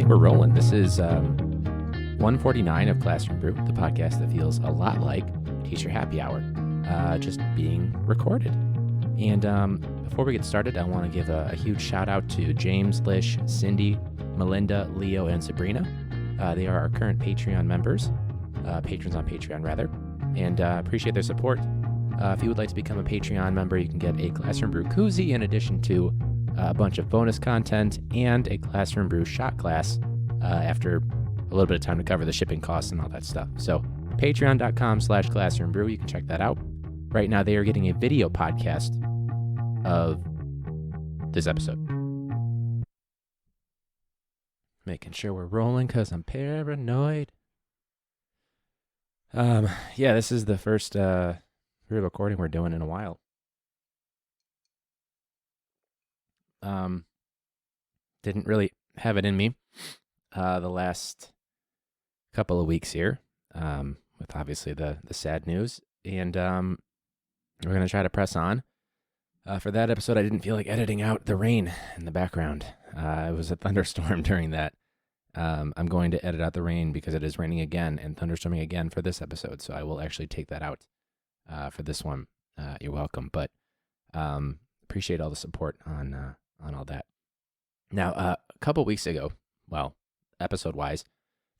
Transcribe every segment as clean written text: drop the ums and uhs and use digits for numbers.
think we're rolling. This is 149 of Classroom Brew, the podcast that feels a lot like Teacher Happy Hour, just being recorded. And before we get started, I want to give a huge shout out to James, Lish, Cindy, Melinda, Leo, and Sabrina. They are our current Patreon members, patrons on Patreon rather, and appreciate their support. If you would like to become a Patreon member, you can get a Classroom Brew koozie in addition to a bunch of bonus content and a Classroom Brew shot glass after a little bit of time to cover the shipping costs and all that stuff. So patreon.com/classroombrew, you can check that out. Right now they are getting a video podcast of this episode. Making sure we're rolling because I'm paranoid. This is the first real recording we're doing in a while. Didn't really have it in me the last couple of weeks here, with obviously the sad news, and we're going to try to press on. For that episode, I didn't feel like editing out the rain in the background. It was a thunderstorm during that. I'm going to edit out the rain because it is raining again and thunderstorming again for this episode, so I will actually take that out for this one. You're welcome, but appreciate all the support on all that. Now, a couple weeks ago, well, episode-wise,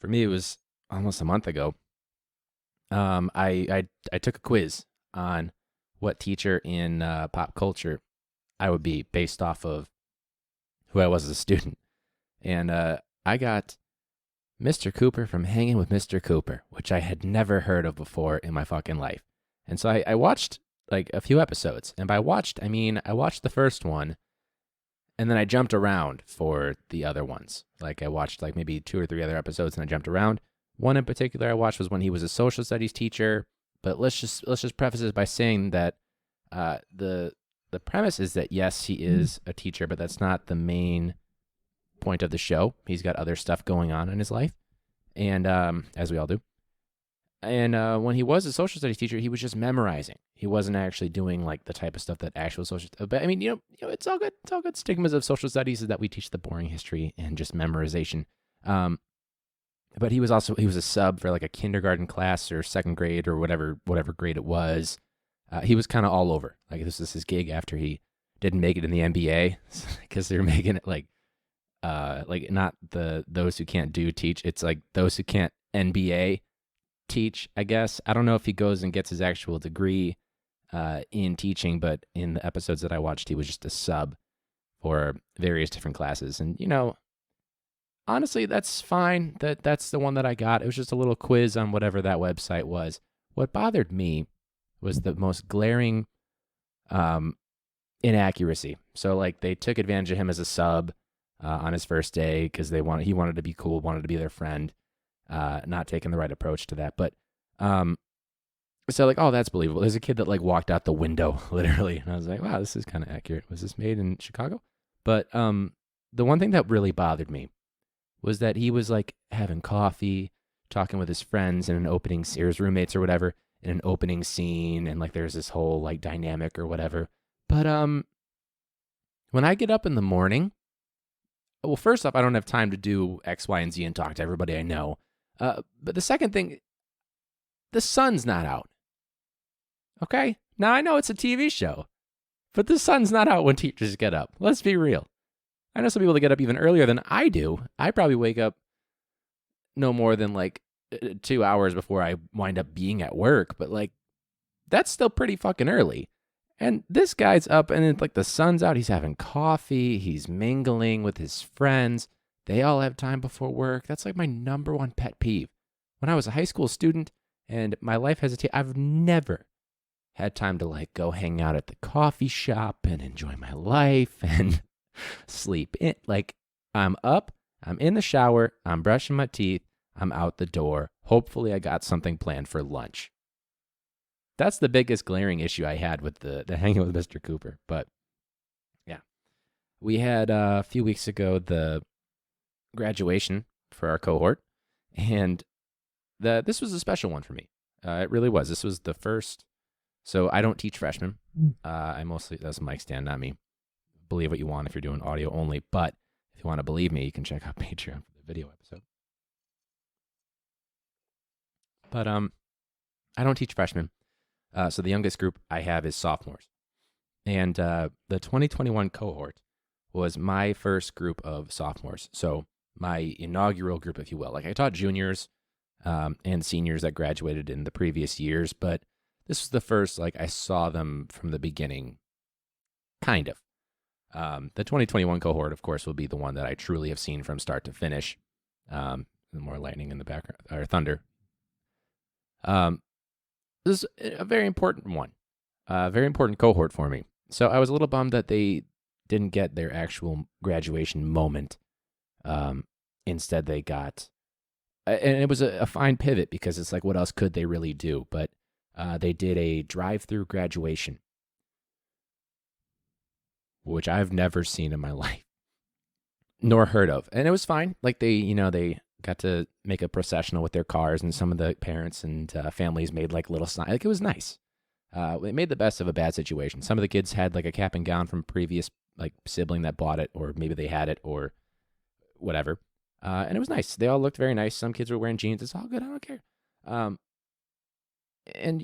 for me it was almost a month ago, I took a quiz on what teacher in pop culture I would be based off of who I was as a student. And I got Mr. Cooper from Hanging with Mr. Cooper, which I had never heard of before in my fucking life. And so I watched like a few episodes. And by watched, I mean I watched the first one, and then I jumped around for the other ones. Like I watched like maybe 2 or 3 other episodes, and I jumped around. One in particular I watched was when he was a social studies teacher. But let's just preface this by saying that the premise is that yes, he is a teacher, but that's not the main point of the show. He's got other stuff going on in his life, and as we all do. And when he was a social studies teacher, he was just memorizing. He wasn't actually doing like the type of stuff that actual social. But I mean, you know, it's all good. It's all good. Stigmas of social studies is that we teach the boring history and just memorization. But he was a sub for like a kindergarten class or second grade or whatever grade it was. He was kind of all over. Like this is his gig after he didn't make it in the NBA because they were making it like not those who can't do teach. It's like those who can't NBA teach, I guess. I don't know if he goes and gets his actual degree in teaching, but in the episodes that I watched, he was just a sub for various different classes. And, you know, honestly, that's fine. That's the one that I got. It was just a little quiz on whatever that website was. What bothered me was the most glaring inaccuracy. So, like, they took advantage of him as a sub on his first day because he wanted to be cool, wanted to be their friend, not taking the right approach to that. But so, like, oh, that's believable. There's a kid that, like, walked out the window, literally. And I was like, wow, this is kind of accurate. Was this made in Chicago? But the one thing that really bothered me was that he was like having coffee, talking with his friends in an opening, or his roommates or whatever, in an opening scene, and like there's this whole like dynamic or whatever. But when I get up in the morning, well, first off, I don't have time to do X, Y, and Z and talk to everybody I know. But the second thing, the sun's not out. Okay? Now I know it's a TV show, but the sun's not out when teachers get up. Let's be real. I know some people that get up even earlier than I do. I probably wake up no more than like 2 hours before I wind up being at work, but like that's still pretty fucking early. And this guy's up and it's like the sun's out. He's having coffee. He's mingling with his friends. They all have time before work. That's like my number one pet peeve. When I was a high school student and my life I've never had time to like go hang out at the coffee shop and enjoy my life and sleep in. Like, I'm up, I'm in the shower, I'm brushing my teeth, I'm out the door. Hopefully I got something planned for lunch. That's the biggest glaring issue I had with the hanging with Mr. Cooper. But yeah, we had a few weeks ago the graduation for our cohort, and this was a special one for me. It really was. This was the first. So I don't teach freshmen. That's a mic stand, not me. Believe what you want if you're doing audio only. But if you want to believe me, you can check out Patreon for the video episode. But I don't teach freshmen. So the youngest group I have is sophomores. And the 2021 cohort was my first group of sophomores. So my inaugural group, if you will. Like I taught juniors and seniors that graduated in the previous years, but this was the first, like I saw them from the beginning, kind of. The 2021 cohort, of course, will be the one that I truly have seen from start to finish. More lightning in the background, or thunder. This is a very important one, a very important cohort for me. So I was a little bummed that they didn't get their actual graduation moment. Instead, they got, and it was a fine pivot because it's like, what else could they really do? But they did a Drive Thru Graduation, which I've never seen in my life, nor heard of. And it was fine. Like they got to make a processional with their cars, and some of the parents and families made like little signs. Like it was nice. They made the best of a bad situation. Some of the kids had like a cap and gown from previous like sibling that bought it, or maybe they had it or whatever. And it was nice. They all looked very nice. Some kids were wearing jeans. It's all good. I don't care. And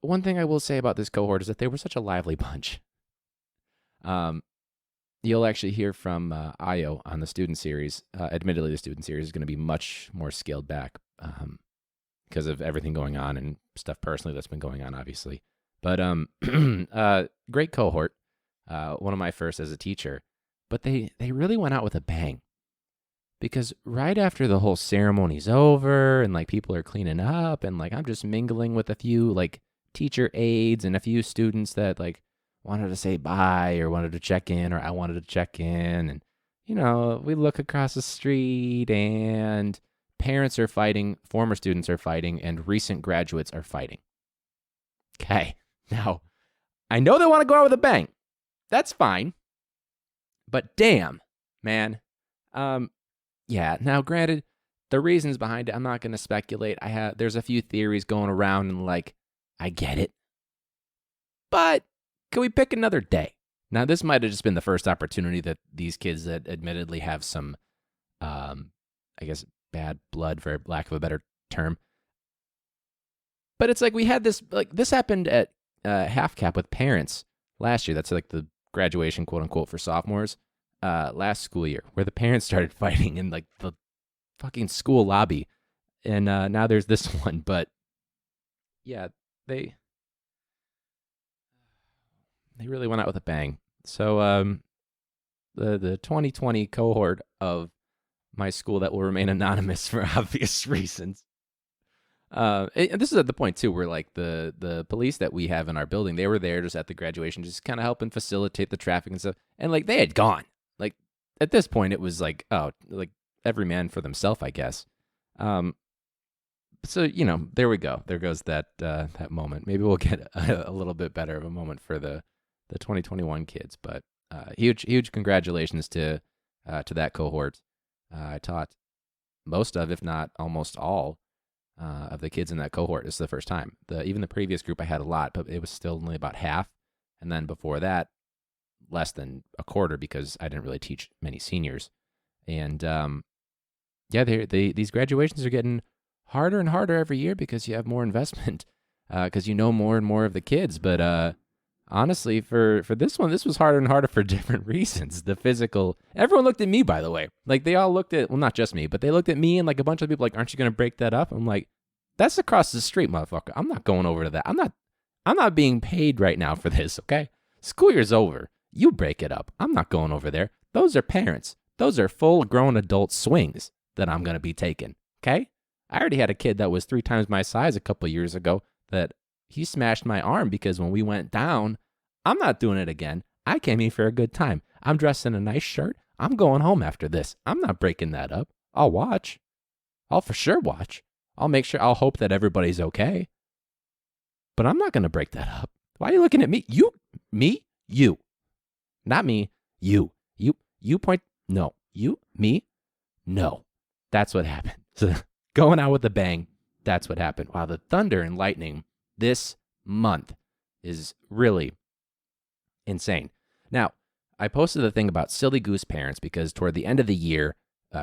one thing I will say about this cohort is that they were such a lively bunch. You'll actually hear from Io on the student series. Admittedly, the student series is going to be much more scaled back because of everything going on and stuff personally that's been going on, obviously. But great cohort. One of my first as a teacher. But they really went out with a bang. Because right after the whole ceremony's over and like people are cleaning up and like I'm just mingling with a few like teacher aides and a few students that like wanted to say bye or wanted to check in, or I wanted to check in. And, we look across the street and parents are fighting, former students are fighting, and recent graduates are fighting. Okay. Now, I know they want to go out with a bang. That's fine. But damn, man. Yeah. Now, granted, the reasons behind it, I'm not going to speculate. There's a few theories going around, and like, I get it. But can we pick another day? Now, this might have just been the first opportunity that these kids that admittedly have some, I guess, bad blood, for lack of a better term. But it's like we had this, like this happened at Half Cap with parents last year. That's like the graduation, quote unquote, for sophomores last school year, where the parents started fighting in like the fucking school lobby. And now there's this one. But yeah, they really went out with a bang. So the 2020 cohort of my school that will remain anonymous for obvious reasons. And this is at the point too where like the police that we have in our building, they were there just at the graduation, just kind of helping facilitate the traffic and stuff. And like they had gone. Like at this point, it was like, oh, like every man for themselves, I guess. So there we go. There goes that moment. Maybe we'll get a little bit better of a moment for the 2021 kids. But huge congratulations to that cohort. I taught most of, if not almost all, of the kids in that cohort. This is the first time. Even the previous group I had a lot, but it was still only about half. And then before that, less than a quarter, because I didn't really teach many seniors. And these graduations are getting harder and harder every year because you have more investment, because more and more of the kids. But honestly, for this one, this was harder and harder for different reasons. The physical, everyone looked at me, by the way. Like they all looked at, well, not just me, but they looked at me and like a bunch of people like, aren't you going to break that up? I'm like, that's across the street, motherfucker. I'm not going over to that. I'm not being paid right now for this, okay? School year's over. You break it up. I'm not going over there. Those are parents. Those are full-grown adult swings that I'm going to be taking, okay? I already had a kid that was 3 times my size a couple years ago that he smashed my arm because when we went down, I'm not doing it again. I came here for a good time. I'm dressed in a nice shirt. I'm going home after this. I'm not breaking that up. I'll watch. I'll for sure watch. I'll make sure. I'll hope that everybody's okay. But I'm not going to break that up. Why are you looking at me? You. Not me. You point. No. You, me, no. That's what happened. So going out with a bang, that's what happened. Wow, the thunder and lightning this month is really insane. Now, I posted the thing about silly goose parents because toward the end of the year,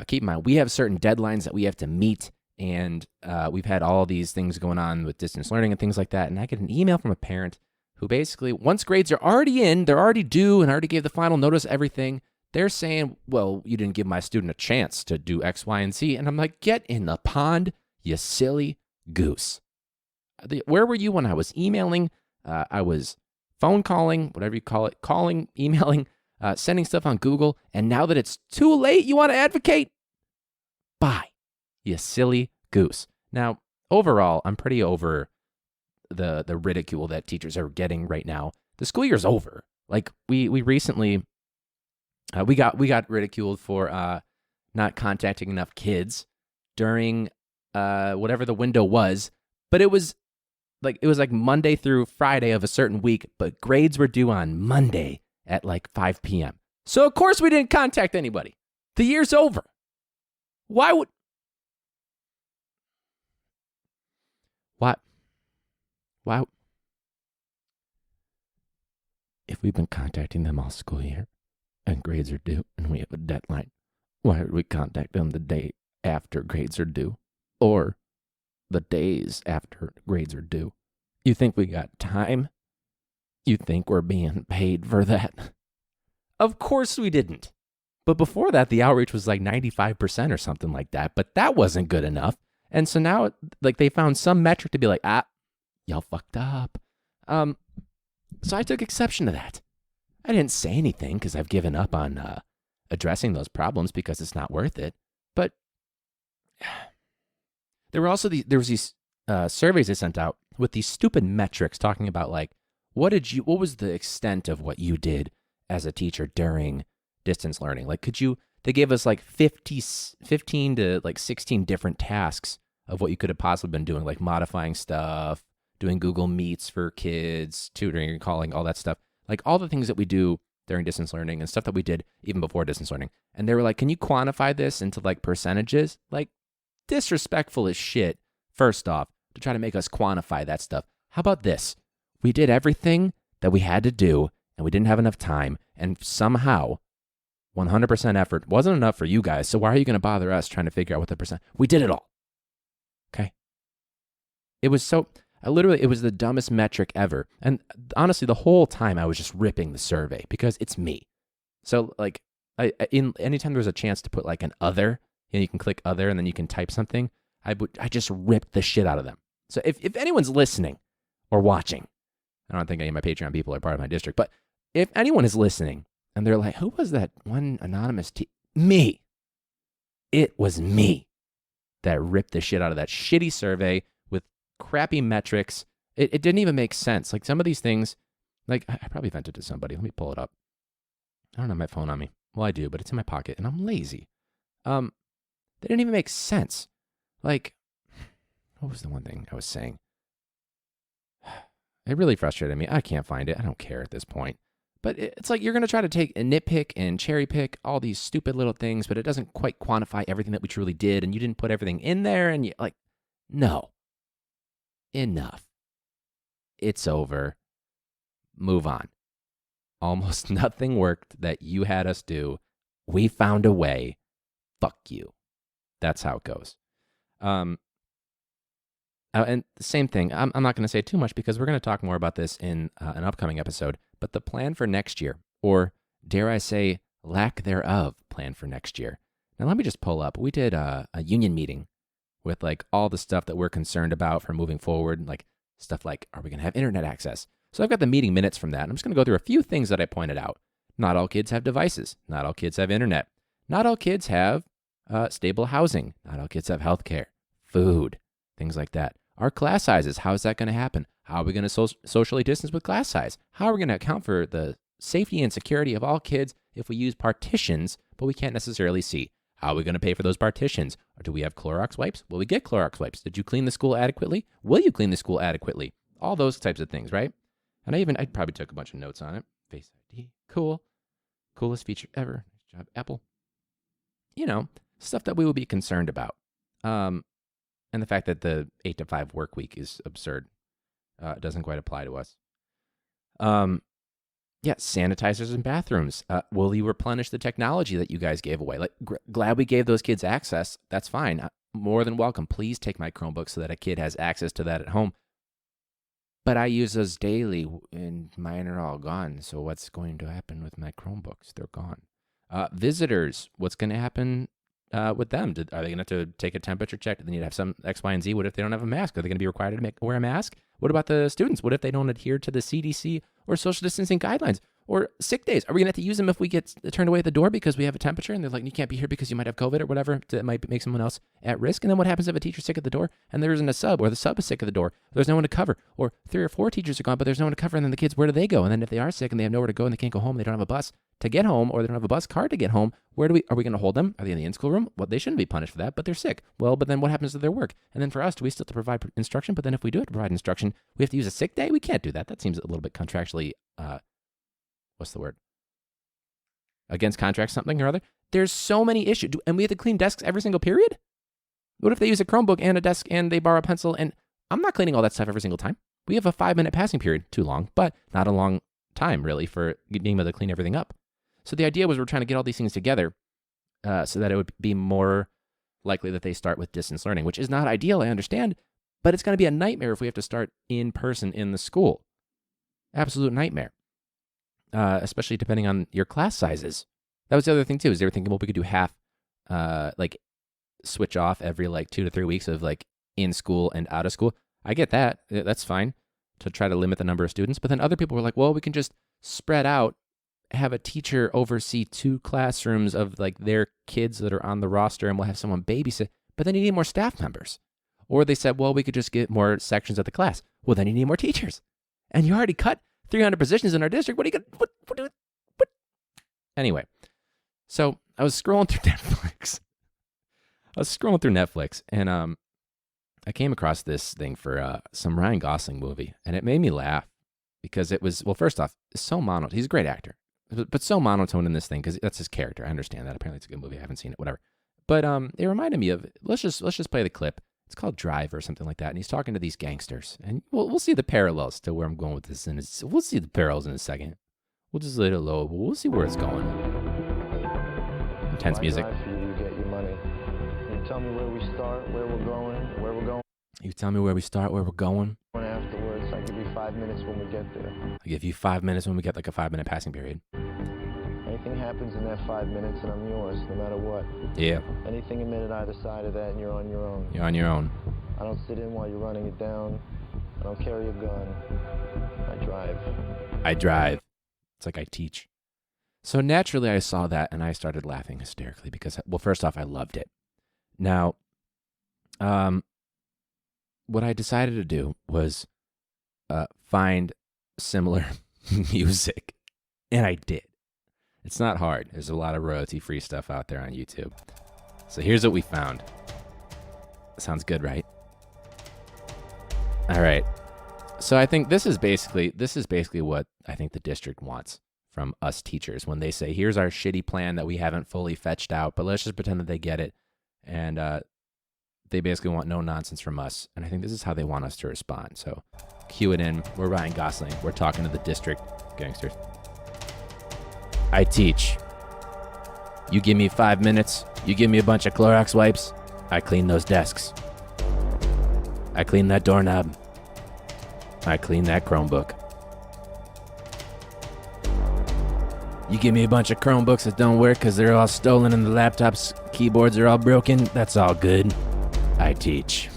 keep in mind, we have certain deadlines that we have to meet, and we've had all these things going on with distance learning and things like that. And I get an email from a parent who basically, once grades are already in, they're already due, and already gave the final notice, everything, they're saying, well, you didn't give my student a chance to do X, Y, and Z. And I'm like, get in the pond, you silly goose. Where were you when I was emailing? I was phone calling, whatever you call it, calling, emailing, sending stuff on Google. And now that it's too late, you want to advocate? Bye, you silly goose. Now, overall, I'm pretty over the ridicule that teachers are getting right now. The school year's over. Like we recently, we got ridiculed for not contacting enough kids during whatever the window was, but it was like Monday through Friday of a certain week, but grades were due on Monday at like 5 p.m. So of course we didn't contact anybody. The year's over. Why? If we've been contacting them all school year and grades are due and we have a deadline, why would we contact them the day after grades are due or the days after grades are due? You think we got time? You think we're being paid for that? Of course we didn't. But before that, the outreach was like 95% or something like that. But that wasn't good enough. And so now, like, they found some metric to be like, y'all fucked up. So I took exception to that. I didn't say anything because I've given up on addressing those problems because it's not worth it. But there were also these surveys they sent out with these stupid metrics talking about like, what was the extent of what you did as a teacher during distance learning? Like, they gave us like 15 to like 16 different tasks of what you could have possibly been doing, like modifying stuff, doing Google Meets for kids, tutoring and calling, all that stuff. Like all the things that we do during distance learning and stuff that we did even before distance learning. And they were like, can you quantify this into like percentages? Like, disrespectful as shit, first off, to try to make us quantify that stuff. How about this? We did everything that we had to do and we didn't have enough time. And somehow 100% effort wasn't enough for you guys. So why are you going to bother us trying to figure out what the percent? We did it all. Okay. It was the dumbest metric ever. And honestly, the whole time I was just ripping the survey because it's me. So like anytime there's a chance to put like an other, and you can click other and then you can type something, I just ripped the shit out of them. So if anyone's listening or watching, I don't think any of my Patreon people are part of my district, but if anyone is listening and they're like, who was that one anonymous me? It was me that ripped the shit out of that shitty survey with crappy metrics. It didn't even make sense. Like some of these things, like I probably vented to somebody. Let me pull it up. I don't have my phone on me. Well, I do, but it's in my pocket and I'm lazy. They didn't even make sense. Like, what was the one thing I was saying? It really frustrated me. I can't find it. I don't care at this point. But it's like you're going to try to take a nitpick and cherry pick all these stupid little things, but it doesn't quite quantify everything that we truly did, and you didn't put everything in there, and you like, no. Enough. It's over. Move on. Almost nothing worked that you had us do. We found a way. Fuck you. That's how it goes. And the same thing, I'm not going to say too much because we're going to talk more about this in an upcoming episode, but the plan for next year, or dare I say, lack thereof plan for next year. Now, let me just pull up. We did a union meeting with like all the stuff that we're concerned about for moving forward, like stuff like, are we going to have internet access? So I've got the meeting minutes from that. And I'm just going to go through a few things that I pointed out. Not all kids have devices. Not all kids have internet. Not all kids have stable housing. Not all kids have healthcare, food, things like that. Our class sizes, how is that going to happen? How are we going to socially distance with class size? How are we going to account for the safety and security of all kids if we use partitions, but we can't necessarily see? How are we going to pay for those partitions? Or do we have Clorox wipes? Will we get Clorox wipes? Did you clean the school adequately? Will you clean the school adequately? All those types of things, right? And I probably took a bunch of notes on it. Face ID, cool. Coolest feature ever. Nice job, Apple. You know, stuff that we will be concerned about. And the fact that the 8 to 5 work week is absurd. It doesn't quite apply to us. Yeah, sanitizers in bathrooms. Will you replenish the technology that you guys gave away? Like, glad we gave those kids access. That's fine. More than welcome. Please take my Chromebook so that a kid has access to that at home. But I use those daily, and mine are all gone. So what's going to happen with my Chromebooks? They're gone. Visitors, what's going to happen with them? Are they going to have to take a temperature check? Do they need to have some X, Y, and Z? What if they don't have a mask? Are they going to be required to wear a mask? What about the students? What if they don't adhere to the CDC or social distancing guidelines? Or sick days? Are we going to have to use them if we get turned away at the door because we have a temperature and they're like, you can't be here because you might have COVID or whatever that might make someone else at risk? And then what happens if a teacher's sick at the door and there isn't a sub, or the sub is sick at the door? There's no one to cover. Or 3 or 4 teachers are gone, but there's no one to cover. And then the kids, where do they go? And then if they are sick and they have nowhere to go and they can't go home, they don't have a bus to get home, or they don't have a bus card to get home, are we going to hold them? Are they in the in-school room? Well, they shouldn't be punished for that, but they're sick. Well, but then what happens to their work? And then for us, do we still have to provide instruction? But then if we do have to provide instruction, we have to use a sick day? We can't do that. That seems a little bit contractually, what's the word? Against contract something or other. There's so many issues. And we have to clean desks every single period? What if they use a Chromebook and a desk and they borrow a pencil? And I'm not cleaning all that stuff every single time. We have a 5-minute passing period. Too long, but not a long time, really, for being able to clean everything up. So the idea was we're trying to get all these things together so that it would be more likely that they start with distance learning, which is not ideal, I understand, but it's going to be a nightmare if we have to start in person in the school. Absolute nightmare. Especially depending on your class sizes. That was the other thing too, is they were thinking, well, we could do half, switch off every 2 to 3 weeks of in school and out of school. I get that. That's fine to try to limit the number of students. But then other people were like, well, we can just spread out, have a teacher oversee 2 classrooms of their kids that are on the roster, and we'll have someone babysit. But then you need more staff members. Or they said, well, we could just get more sections of the class. Well, then you need more teachers. And you already cut 300 positions in our district. What are you going to, what? Anyway, so I was scrolling through Netflix. And I came across this thing for some Ryan Gosling movie, and it made me laugh because it was, well, first off, so monotone. He's a great actor, but so monotone in this thing because that's his character. I understand that. Apparently it's a good movie. I haven't seen it, whatever. But it reminded me of, let's just play the clip. It's called Drive or something like that. And he's talking to these gangsters. And we'll see the parallels to where I'm going with this. We'll see the parallels in a second. We'll just let it low, but we'll see where it's going. Intense music. For you to get your money. You tell me where we start, where we're going. You tell me where we start, where we're going. Afterwards, I give you 5 minutes when we get there. I give you 5 minutes when we get a 5-minute passing period. Anything happens in that 5 minutes and I'm yours, no matter what. Yeah. Anything a minute either side of that and you're on your own. You're on your own. I don't sit in while you're running it down. I don't carry a gun. I drive. It's like I teach. So naturally I saw that and I started laughing hysterically because, well, first off, I loved it. Now, what I decided to do was find similar music, and I did. It's not hard. There's a lot of royalty-free stuff out there on YouTube. So here's what we found. Sounds good, right? All right. So I think this is basically what I think the district wants from us teachers when they say, here's our shitty plan that we haven't fully fetched out, but let's just pretend that they get it. And they basically want no nonsense from us. And I think this is how they want us to respond. So cue it in. We're Ryan Gosling. We're talking to the district gangsters. I teach. You give me 5 minutes. You give me a bunch of Clorox wipes. I clean those desks. I clean that doorknob. I clean that Chromebook. You give me a bunch of Chromebooks that don't work because they're all stolen and the laptop's keyboards are all broken. That's all good. I teach.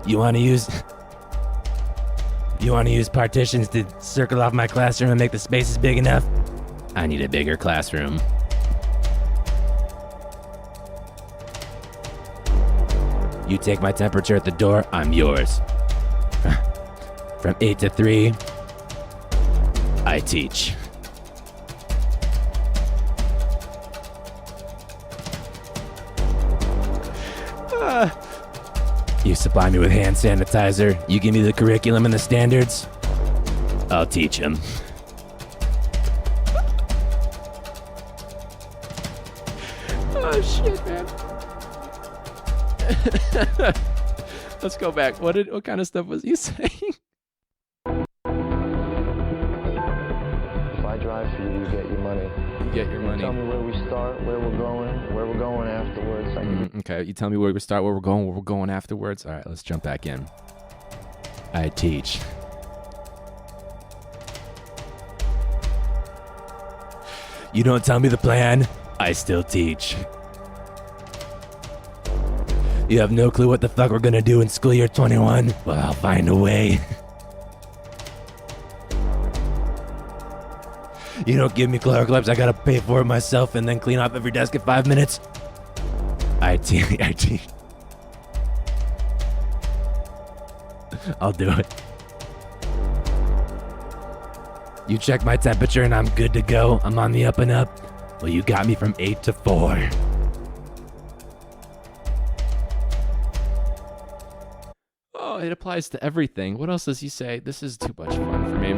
You want to use partitions to circle off my classroom and make the spaces big enough? I need a bigger classroom. You take my temperature at the door, I'm yours. From 8 to 3, I teach. You supply me with hand sanitizer, you give me the curriculum and the standards, I'll teach them. Oh shit, man. Let's go back. What kind of stuff was you saying? If I drive for you, you get your money. You get your money. Tell me where we start, where we're going afterwards. Okay, you tell me where we start, where we're going afterwards. All right, let's jump back in. I teach. You don't tell me the plan, I still teach. You have no clue what the fuck we're gonna do in school year 21? Well, I'll find a way. You don't give me Clorox, I gotta pay for it myself and then clean off every desk in 5 minutes? I teach. I'll do it. You check my temperature and I'm good to go. I'm on the up and up. Well, you got me from 8 to 4. Oh, it applies to everything. What else does he say? This is too much fun for me.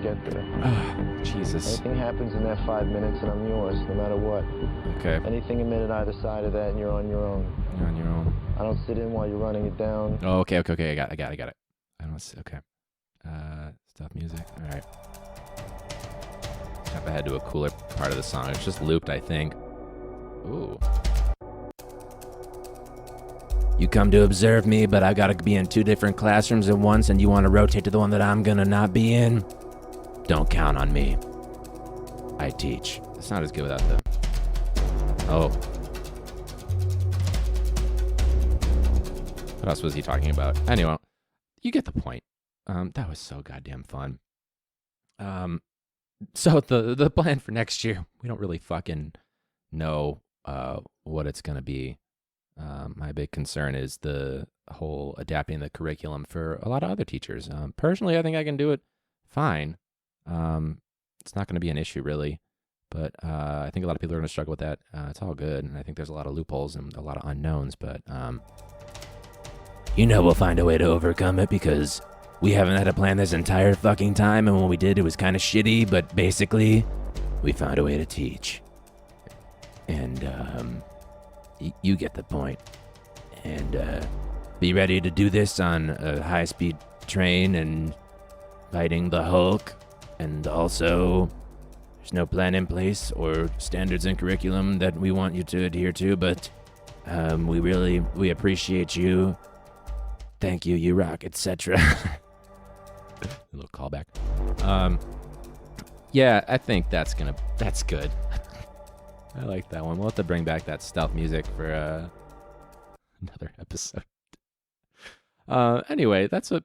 Get there. Oh, Jesus. Anything happens in that 5 minutes and I'm yours, no matter what. Okay. Anything a minute either side of that and you're on your own. You're on your own. I don't sit in while you're running it down. Oh, okay. I got it. I don't see. Okay. Stop music. All right. Jump ahead to a cooler part of the song. It's just looped, I think. Ooh. You come to observe me, but I gotta be in 2 different classrooms at once, and you want to rotate to the one that I'm gonna not be in? Don't count on me. I teach. It's not as good without the... Oh. What else was he talking about? Anyway, you get the point. That was so goddamn fun. So the plan for next year, we don't really fucking know what it's gonna be. My big concern is the whole adapting the curriculum for a lot of other teachers. Personally, I think I can do it fine. It's not going to be an issue, really. But I think a lot of people are going to struggle with that. It's all good, and I think there's a lot of loopholes and a lot of unknowns. But, we'll find a way to overcome it because we haven't had a plan this entire fucking time, and when we did, it was kind of shitty. But basically, we found a way to teach. And, you get the point. And be ready to do this on a high-speed train and fighting the Hulk. And also, there's no plan in place or standards in curriculum that we want you to adhere to, but we appreciate you. Thank you, you rock, etc. A little callback. Yeah, I think that's good. I like that one. We'll have to bring back that stealth music for another episode. Anyway, that's what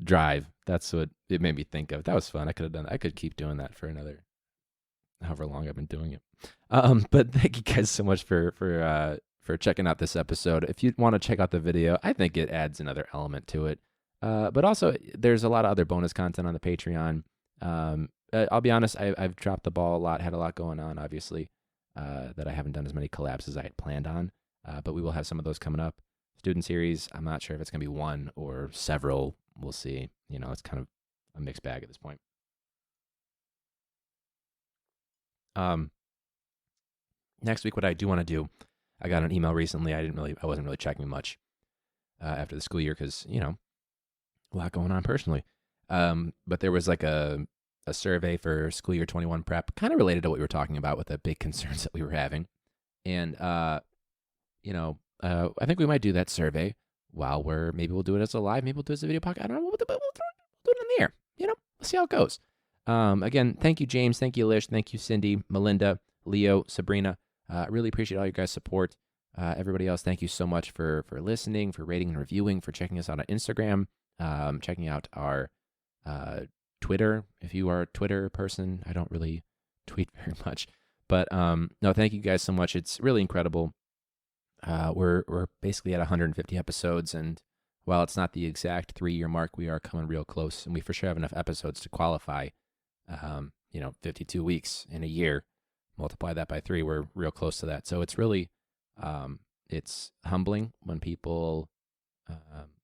Drive. That's what it made me think of. That was fun. I could keep doing that for another however long I've been doing it. But thank you guys so much for checking out this episode. If you want to check out the video, I think it adds another element to it. But also, there's a lot of other bonus content on the Patreon. I'll be honest, I've dropped the ball a lot, had a lot going on, obviously. That I haven't done as many collabs as I had planned on, but we will have some of those coming up. Student series, I'm not sure if it's going to be one or several. We'll see. It's kind of a mixed bag at this point. Next week, what I do want to do, I got an email recently. I wasn't really checking much after the school year because, a lot going on personally. But there was like a survey for school year 21 prep, kind of related to what we were talking about with the big concerns that we were having. And, I think we might do that survey while maybe we'll do it as a live, maybe we'll do it as a video podcast. I don't know, we'll do it in the air, we'll see how it goes. Again, thank you, James. Thank you, Lish. Thank you, Cindy, Melinda, Leo, Sabrina. Really appreciate all your guys' support. Everybody else, thank you so much for listening, for rating and reviewing, for checking us out on Instagram, checking out our, Twitter, if you are a Twitter person. I don't really tweet very much, but no, thank you guys so much. It's really incredible. We're basically at 150 episodes, and while it's not the exact 3-year mark, we are coming real close, and we for sure have enough episodes to qualify. 52 weeks in a year, multiply that by 3, we're real close to that. So it's really, it's humbling when people,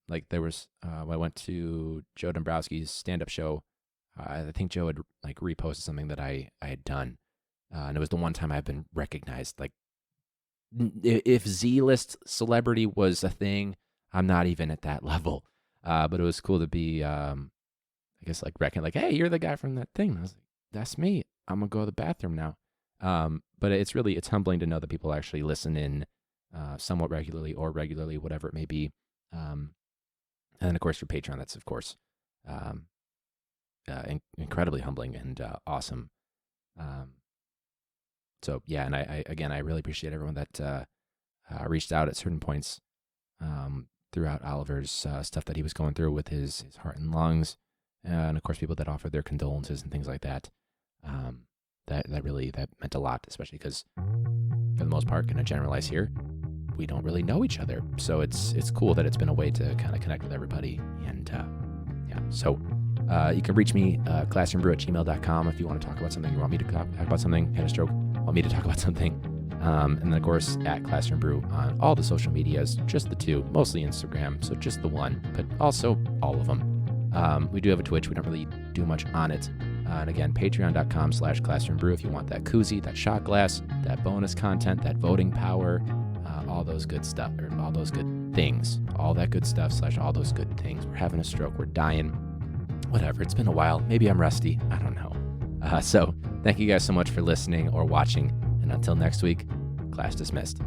like there was, I went to Joe Dombrowski's stand-up show. I think Joe had reposted something that I had done, and it was the one time I've been recognized. Like, if Z-list celebrity was a thing, I'm not even at that level. But it was cool to be, I guess, like reckon, like, hey, you're the guy from that thing. And I was like, that's me. I'm gonna go to the bathroom now. But it's humbling to know that people actually listen in somewhat regularly or regularly, whatever it may be. And then, of course, for Patreon, that's, of course, incredibly humbling and awesome. So, yeah, and I really appreciate everyone that reached out at certain points throughout Oliver's stuff that he was going through with his heart and lungs. And, of course, people that offered their condolences and things like that. That meant a lot, especially because, for the most part, going to generalize here, we don't really know each other. So it's cool that it's been a way to kind of connect with everybody. And yeah, so you can reach me, classroombrew@gmail.com, if you want to talk about something, you want me to talk about something, had a stroke, want me to talk about something. And then, of course, at Classroom Brew on all the social medias, just the two, mostly Instagram, so just the one, but also all of them. We do have a Twitch. We don't really do much on it. And again, patreon.com/classroombrew if you want that koozie, that shot glass, that bonus content, that voting power, all those good stuff, or all those good things, all that good stuff / all those good things. We're having a stroke. We're dying. Whatever. It's been a while. Maybe I'm rusty. I don't know. So thank you guys so much for listening or watching. And until next week, class dismissed.